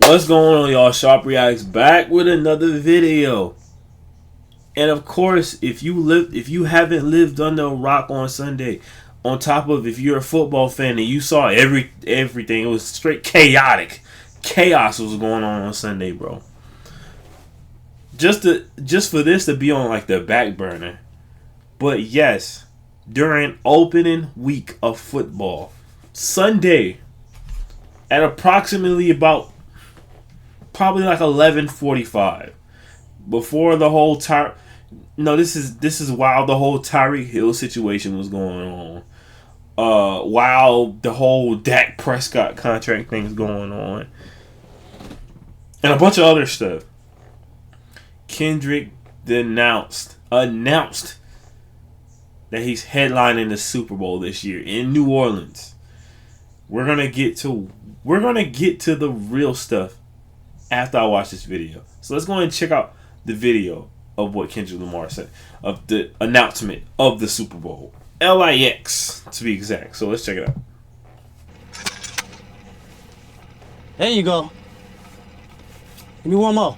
What's going on, y'all? Sharp Reacts back with another video. And of course, if you haven't lived under a rock on Sunday, on top of if you're a football fan and you saw everything, it was straight chaotic. Chaos was going on Sunday, bro. Just for this to be on like the back burner. But yes, during opening week of football, Sunday, at approximately about probably like 11:45, before the whole this is while the whole Tyreek Hill situation was going on, while the whole Dak Prescott contract thing is going on, and a bunch of other stuff. Kendrick announced that he's headlining the Super Bowl this year in New Orleans. We're gonna get to the real stuff after I watch this video. So let's go ahead and check out the video of what Kendrick Lamar said of the announcement of the Super Bowl. LIX to be exact. So let's check it out. There you go. Give me one more.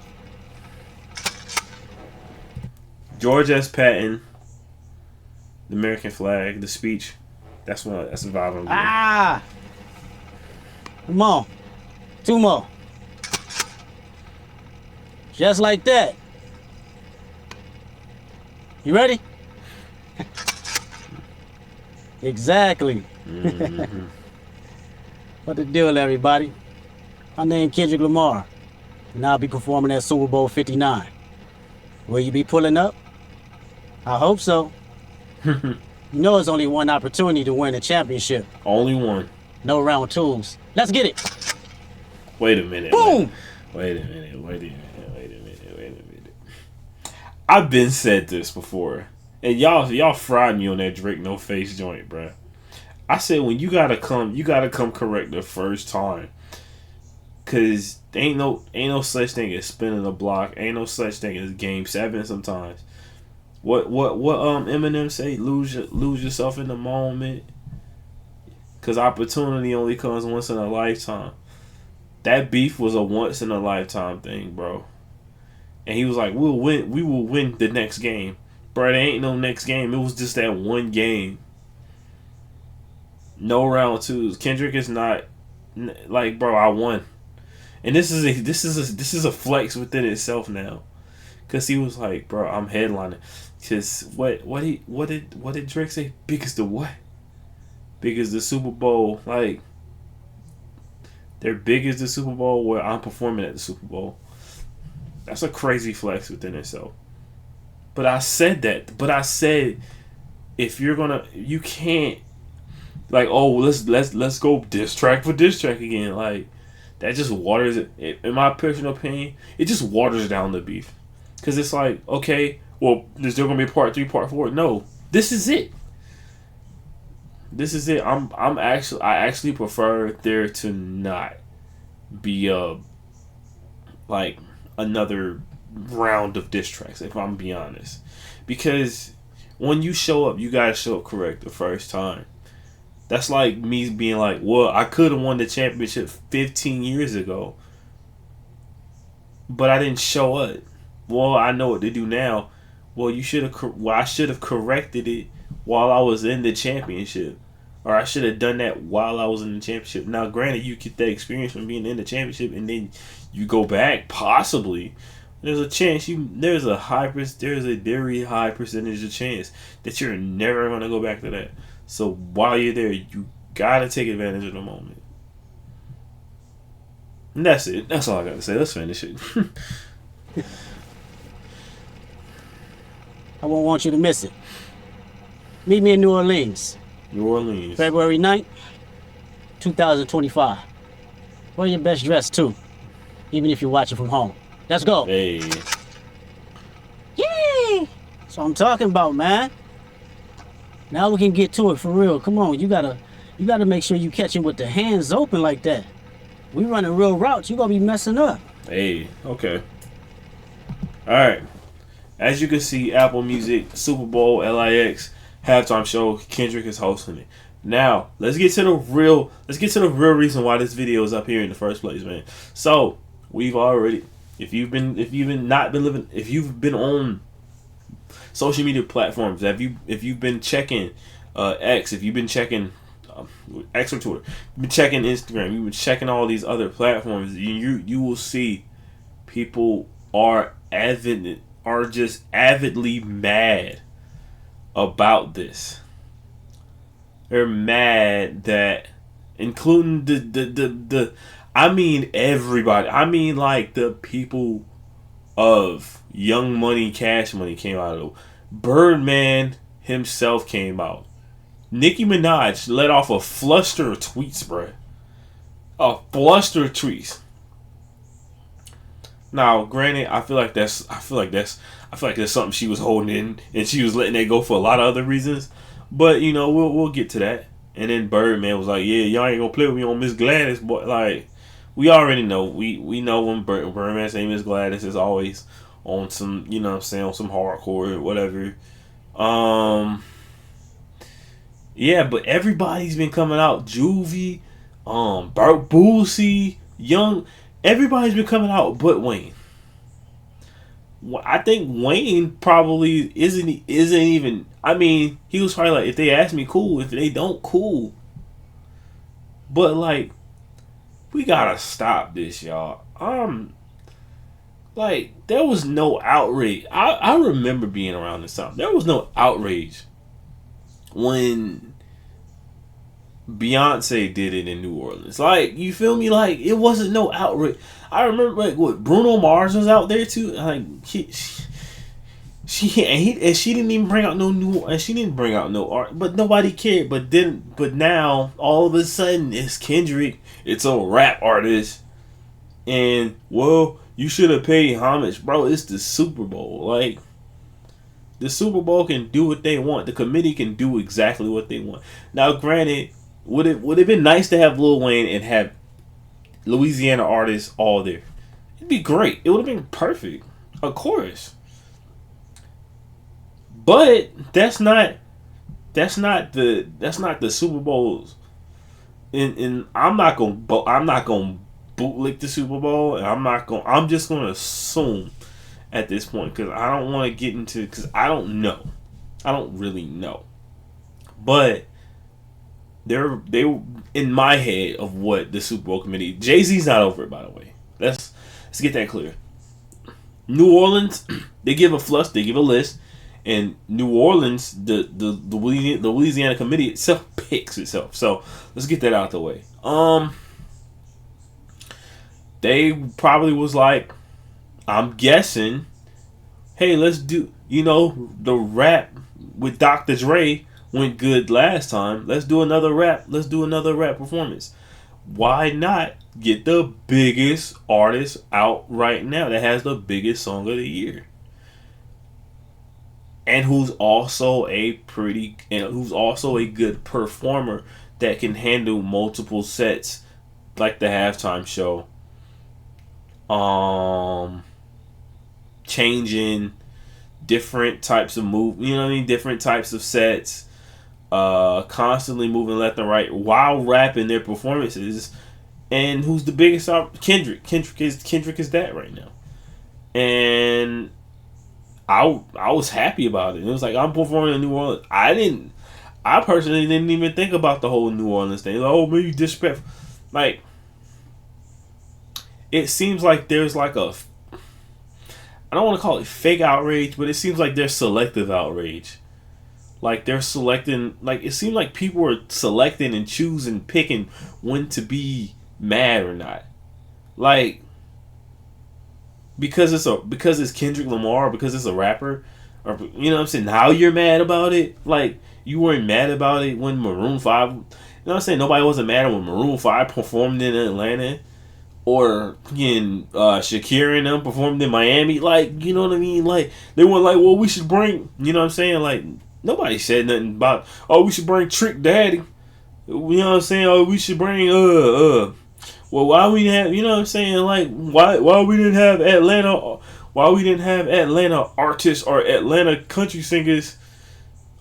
George S. Patton, the American flag, the speech. That's the vibe I'm getting. Come on. Two more. Just like that. You ready? Exactly. Mm-hmm. What the deal, everybody? My name Kendrick Lamar, and I'll be performing at Super Bowl 59. Will you be pulling up? I hope so. You know it's only one opportunity to win a championship. Only one. No round twos. Let's get it. Wait a minute. Boom. Wait a minute. I've been said this before, and y'all fried me on that Drake No Face joint, bruh. I said when you gotta come correct the first time, cause ain't no such thing as spinning a block. Ain't no such thing as Game 7 sometimes. What Eminem say? Lose yourself in the moment, cause opportunity only comes once in a lifetime. That beef was a once in a lifetime thing, bro. And he was like, we will win the next game. Bro, there ain't no next game. It was just that one game. No round twos. Kendrick is not like, bro, I won. And this is a flex within itself now. Cause he was like, bro, I'm headlining. Cause what did Drake say? Big as the what? Big as the Super Bowl. Like, they're big as the Super Bowl where I'm performing at the Super Bowl. That's a crazy flex within itself. But I said that. But I said, if you're gonna, you can't, like, oh, let's go diss track for diss track again. Like, that just waters it. In my personal opinion, it just waters down the beef. Cause it's like, okay, well, is there gonna be part 3, part 4? No, this is it. This is it. I actually prefer there to not be like another round of diss tracks, if I'm being honest. Because when you show up, you gotta show up correct the first time. That's like me being like, well, I could have won the championship 15 years ago, but I didn't show up. Well, I know what to do now. Well, I should have corrected it while I was in the championship. Or I should have done that while I was in the championship. Now, granted, you get that experience from being in the championship, and then you go back. Possibly, there's a chance there's a very high percentage of chance that you're never gonna go back to that. So while you're there, you gotta take advantage of the moment. And that's it. That's all I gotta say. Let's finish it. I won't want you to miss it. Meet me in New Orleans. New Orleans. February 9th, 2025. Wear your best dress, too. Even if you're watching from home. Let's go. Hey. Yay! That's what I'm talking about, man. Now we can get to it for real. Come on, you gotta make sure you catch him with the hands open like that. We running real routes, you gonna be messing up. Hey, okay. Alright. As you can see, Apple Music, Super Bowl, LIX, halftime show, Kendrick is hosting it. Now, let's get to the real reason why this video is up here in the first place, man. So, We've already, if you've been not been living, if you've been on social media platforms, if you've been checking X, if you've been checking X or Twitter, you've been checking Instagram, you've been checking all these other platforms, you will see people are just avidly mad about this. They're mad that, including the I mean everybody. I mean like the people of Young Money, Cash Money came out of it. Birdman himself came out. Nicki Minaj let off a fluster of tweets, bruh. A fluster of tweets. Now, granted, I feel like that's something she was holding in, and she was letting that go for a lot of other reasons. But you know, we'll get to that. And then Birdman was like, "Yeah, y'all ain't gonna play with me on Miss Gladys, but like, we already know. We know when Birdman say Miss Gladys is always on some, you know what I'm saying, on some hardcore or whatever. Yeah, but everybody's been coming out. Juvie, Boosie, Young, everybody's been coming out but Wayne. I think Wayne probably isn't even. I mean, he was probably like, if they ask me, cool. If they don't, cool. But like, we gotta stop this, y'all. Like, there was no outrage. I remember being around this time. There was no outrage when Beyonce did it in New Orleans. Like, you feel me? Like, it wasn't no outrage. I remember, like, what, Bruno Mars was out there too. Like, she didn't even bring out no new, and she didn't bring out no art, but nobody cared. But now all of a sudden it's Kendrick. It's a rap artist, and well, you should have paid homage, bro. It's the Super Bowl. Like, the Super Bowl can do what they want. The committee can do exactly what they want. Now, granted, would it been nice to have Lil Wayne and have Louisiana artists all there? It'd be great. It would have been perfect, of course. But that's not the Super Bowls. And I'm not gonna bootlick the Super Bowl, and I'm just gonna assume at this point, because I don't want to get into, because I don't really know, but they in my head of what the Super Bowl committee. Jay-Z's not over it, by the way. Let's get that clear. New Orleans, they give a list, and New Orleans, the Louisiana committee itself picks itself. So let's get that out the way. They probably was like, I'm guessing, hey, let's do, the rap with Dr. Dre went good last time. Let's do another rap performance. Why not get the biggest artist out right now that has the biggest song of the year? And who's also a good performer that can handle multiple sets, like the halftime show. Changing different types of different types of sets, constantly moving left and right while rapping their performances. And who's the biggest? Kendrick. Kendrick is that right now. And I was happy about it. It was like, I'm performing in New Orleans. I personally didn't even think about the whole New Orleans thing. Like, oh, maybe disrespectful. Like, it seems like there's like I don't want to call it fake outrage, but it seems like there's selective outrage. Like, they're selecting, like, it seems like people are selecting and choosing, picking when to be mad or not. Like, because it's Kendrick Lamar, because it's a rapper, or, you know what I'm saying, now you're mad about it. Like, you weren't mad about it when Maroon 5, you know what I'm saying, nobody wasn't mad when Maroon 5 performed in Atlanta, or Shakira and them performed in Miami. Like, you know what I mean? Like, they weren't like, well, we should bring, you know what I'm saying? Like, nobody said nothing about, oh, we should bring Trick Daddy. You know what I'm saying? Oh, we should bring well, why we didn't have, you know what I'm saying? Like, why we didn't have Atlanta artists or Atlanta country singers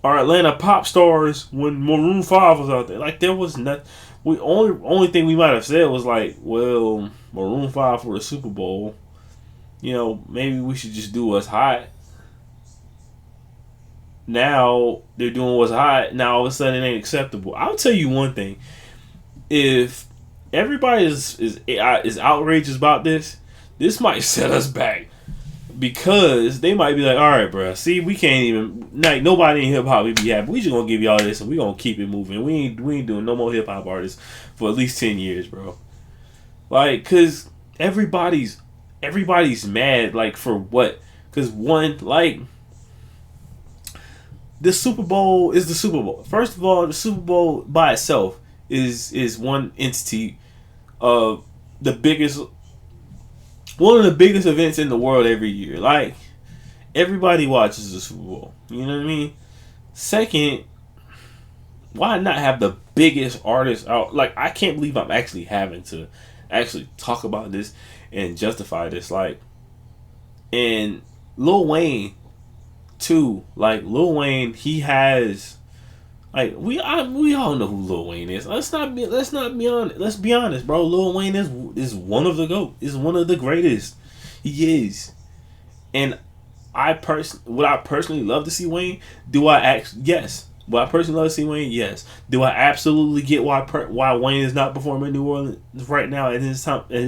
or Atlanta pop stars when Maroon 5 was out there? Like, there was nothing. Only thing we might have said was like, well, Maroon 5 for the Super Bowl. You know, maybe we should just do what's hot. Now they're doing what's hot. Now all of a sudden it ain't acceptable. I'll tell you one thing: if everybody is outrageous about this, this might set us back because they might be like, all right, bro. See, we can't even like nobody in hip hop would be happy. We just gonna give y'all this and we gonna keep it moving. We ain't doing no more hip hop artists for at least 10 years, bro. Like, cause everybody's mad. Like for what? Cause one like. The Super Bowl is the Super Bowl. First of all, the Super Bowl by itself is one entity of the biggest, one of the biggest events in the world every year. Like everybody watches the Super Bowl. You know what I mean? Second, why not have the biggest artist out? Like I can't believe I'm actually having to actually talk about this and justify this. Like, and Lil Wayne. Too, like Lil Wayne, he has like we all know who Lil Wayne is. Let's be honest, bro. Lil Wayne is one of the GOAT. Is one of the greatest. He is, and would I personally love to see Wayne? Yes. Would I personally love to see Wayne? Yes. Do I absolutely get why Wayne is not performing in New Orleans right now at his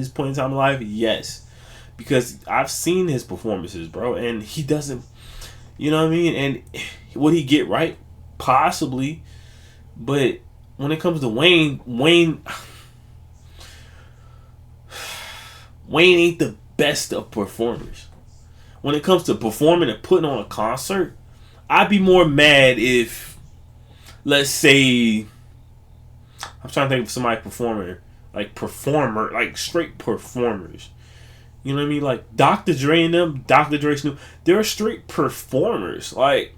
point in time in life? Yes, because I've seen his performances, bro, and he doesn't. You know what I mean? And would he get right? Possibly. But when it comes to Wayne ain't the best of performers. When it comes to performing and putting on a concert, I'd be more mad if, let's say, I'm trying to think of somebody like straight performers. You know what I mean? Like Dr. Dre and them, Dr. Dre Snoop, they're straight performers. Like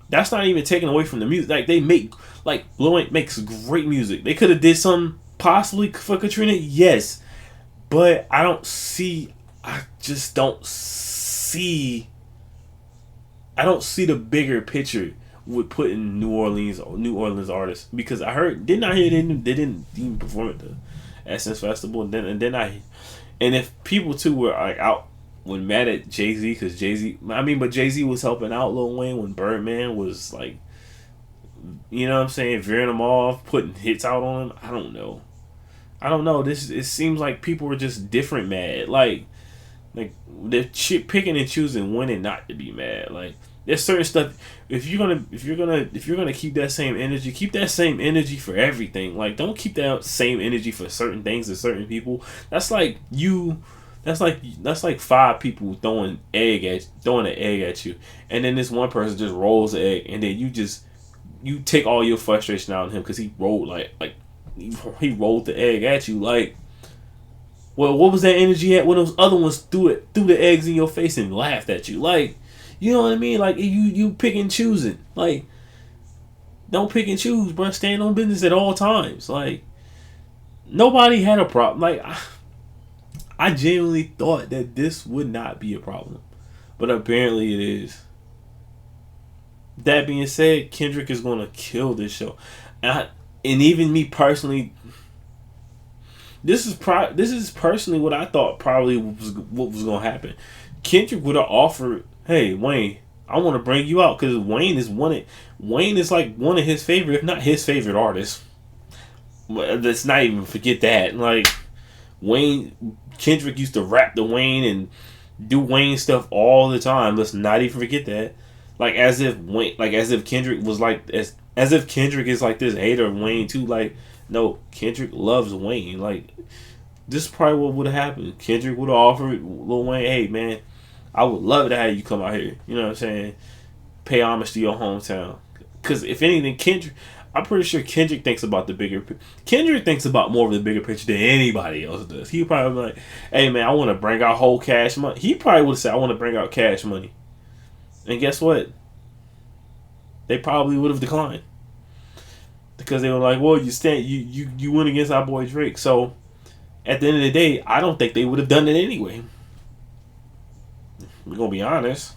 that's not even taken away from the music. Like they make Lil Wayne makes great music. They could have did something possibly for Katrina, yes, but I just don't see the bigger picture with putting New Orleans artists because I didn't hear they didn't even perform at the Essence Festival and if people too were like out when mad at Jay-Z because but Jay-Z was helping out Lil Wayne when Birdman was like, you know what I'm saying, veering him off, putting hits out on him. I don't know. It seems like people were just different mad. Like they're picking and choosing when and not to be mad. Like there's certain stuff. If you're gonna keep that same energy for everything. Like don't keep that same energy for certain things and certain people. That's like 5 people throwing an egg at you, and then this one person just rolls the egg, and then you take all your frustration out on him because he rolled he rolled the egg at you. Like, well, what was that energy at when those other ones threw the eggs in your face and laughed at you? Like, you know what I mean? Like you pick and choosing. Like, don't pick and choose, bro. Stand on business at all times. Like, nobody had a problem. Like, I genuinely thought that this would not be a problem, but apparently it is. That being said, Kendrick is gonna kill this show, and even me personally, this is personally what I thought probably what was gonna happen. Kendrick would have offered, "Hey Wayne, I want to bring you out because Wayne is like one of his favorite, if not his favorite artist. Let's not even forget that. Like Kendrick used to rap to Wayne and do Wayne stuff all the time. Let's not even forget that. Like as if Kendrick was like as if Kendrick is like this hater of Wayne too. Like no, Kendrick loves Wayne. Like this is probably what would have happened. Kendrick would have offered Lil Wayne, "Hey man, I would love to have you come out here. You know what I'm saying? Pay homage to your hometown." Because if anything, I'm pretty sure Kendrick thinks about Kendrick thinks about more of the bigger picture than anybody else does. He probably be like, "Hey man, I want to bring out whole Cash Money." He probably would say, "I want to bring out Cash Money." And guess what? They probably would have declined. Because they were like, "Well, you went against our boy Drake." So at the end of the day, I don't think they would have done it anyway. We're gonna be honest,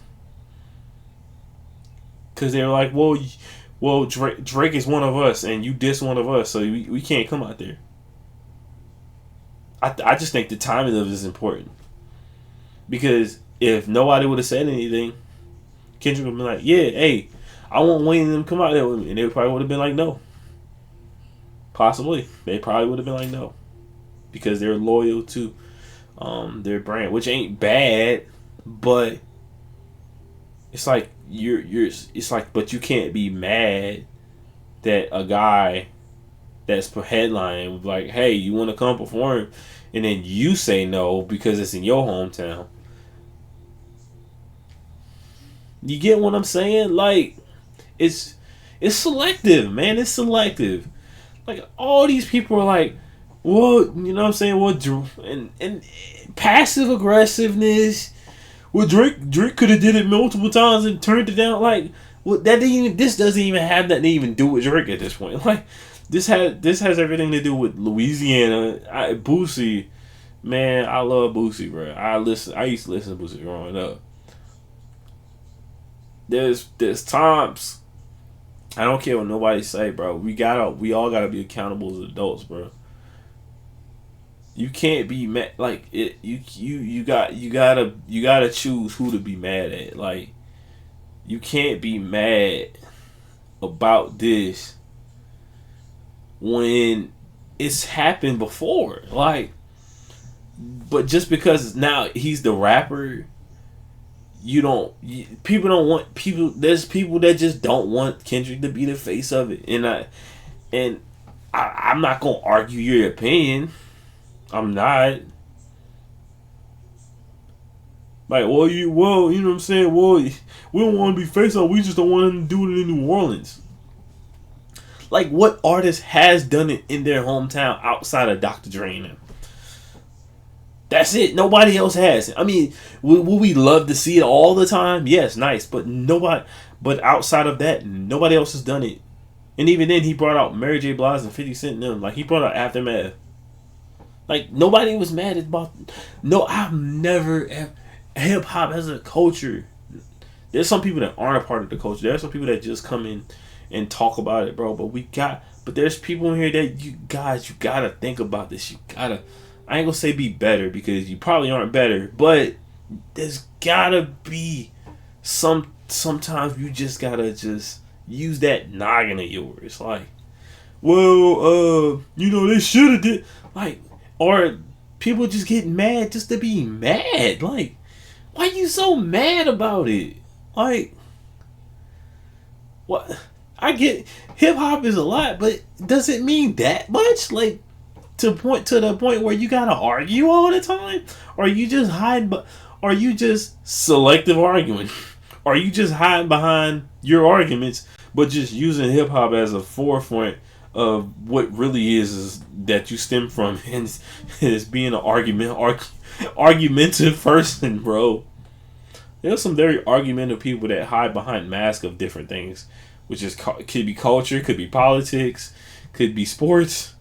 because they were like, "Well, Drake is one of us, and you diss one of us, so we can't come out there." I just think the timing of it is important. Because if nobody would have said anything, Kendrick would have been like, yeah, hey, I want Wayne and them to come out there with me. And they probably would have been like, no. Possibly. They probably would have been like, no. Because they're loyal to their brand, which ain't bad, but it's like it's like, but you can't be mad that a guy that's headlining like, hey, you want to come perform, and then you say no because it's in your hometown. You get what I'm saying? Like, it's selective, man. It's selective. Like, all these people are like, well, you know what I'm saying? Well, and passive aggressiveness. Well, Drake could have did it multiple times and turned it down. Like, well, that didn't even. This doesn't even have nothing to even do with Drake at this point. Like, this has everything to do with Louisiana. Boosie, man, I love Boosie, bro. I used to listen to Boosie growing up. There's times, I don't care what nobody say, bro. We all gotta be accountable as adults, bro. You can't be mad like it. You gotta choose who to be mad at. Like, you can't be mad about this when it's happened before. Like, but just because now he's the rapper, people don't want people. There's people that just don't want Kendrick to be the face of it, and I'm not gonna argue your opinion. I'm not. Like, well, you know what I'm saying? Well, we don't want to be face up. We just don't want him to do it in New Orleans. Like, what artist has done it in their hometown outside of Dr. Dre and them? That's it. Nobody else has. I mean, would we love to see it all the time? Yes, nice. But nobody. But outside of that, nobody else has done it. And even then, he brought out Mary J. Blige and 50 Cent and them. Like, he brought out Aftermath. Like, nobody was mad about. No, I've never. Hip hop as a culture. There's some people that aren't a part of the culture. There's some people that just come in and talk about it, bro. But there's people in here that you gotta think about this. You gotta. I ain't gonna say be better because you probably aren't better, but there's gotta be sometimes you just gotta just use that noggin of yours. Like, well, they should have did, like, or people just get mad just to be mad. Like, why you so mad about it? Like, what? I get hip hop is a lot, but does it mean that much? Like, to the point where you gotta argue all the time? Or you just hide, are you just selective arguing? Are you just hiding behind your arguments, but just using hip hop as a forefront of what really is that you stem from, and is being an argumentative person, bro? There's some very argumentative people that hide behind masks of different things, which is could be culture, could be politics, could be sports.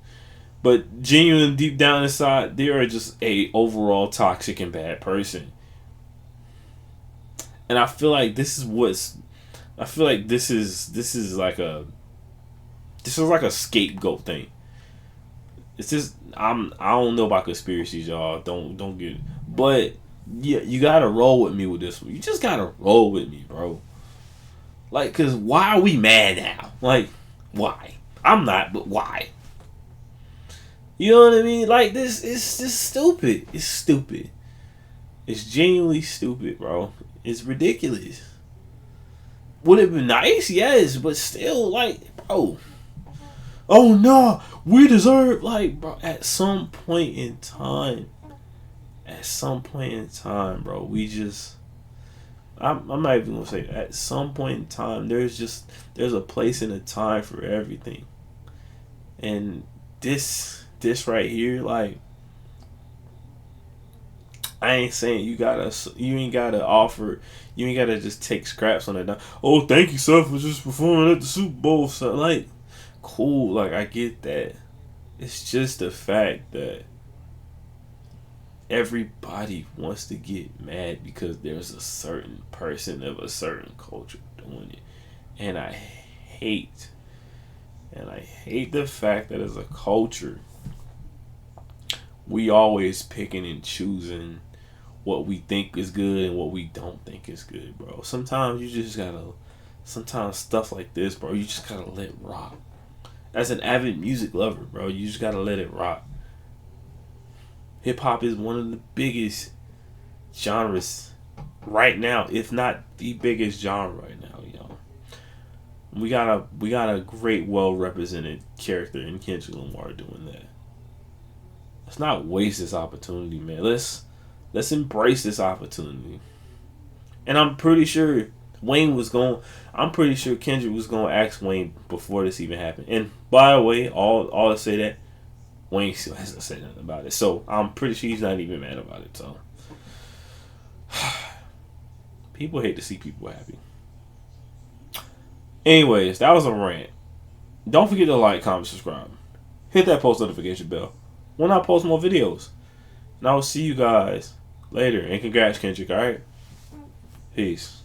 But genuine, deep down inside, they are just a overall toxic and bad person. And I feel like this is like a scapegoat thing. It's just I don't know about conspiracies, y'all. Don't get it. But yeah, you gotta roll with me with this one. You just gotta roll with me, bro. Like, cause why are we mad now? Like, why? I'm not, but why? You know what I mean? Like, this is just stupid. It's stupid. It's genuinely stupid, bro. It's ridiculous. Would it be nice? Yes, but still, like, bro. Oh no, we deserve, like, bro. At some point in time, bro, we just. I'm not even gonna say that. At some point in time, there's a place and a time for everything, and this right here, like, I ain't saying you ain't gotta just take scraps on it. Oh, thank you, sir, for just performing at the Super Bowl. So, like, cool, like, I get that. It's just the fact that everybody wants to get mad because there's a certain person of a certain culture doing it, and I hate the fact that as a culture We always picking and choosing what we think is good and what we don't think is good, bro. Sometimes you just gotta. Sometimes stuff like this, bro, you just gotta let it rock. As an avid music lover, bro, you just gotta let it rock. Hip hop is one of the biggest genres right now, if not the biggest genre right now, yo. We got a great, well represented character in Kendrick Lamar doing that. Let's not waste this opportunity, man. Let's embrace this opportunity. And I'm pretty sure I'm pretty sure Kendrick was going to ask Wayne before this even happened. And by the way, all to say that Wayne still hasn't said nothing about it. So I'm pretty sure he's not even mad about it. So people hate to see people happy. Anyways, that was a rant. Don't forget to like, comment, subscribe. Hit that post notification bell when I post more videos. And I will see you guys later. And congrats, Kendrick, alright? Peace.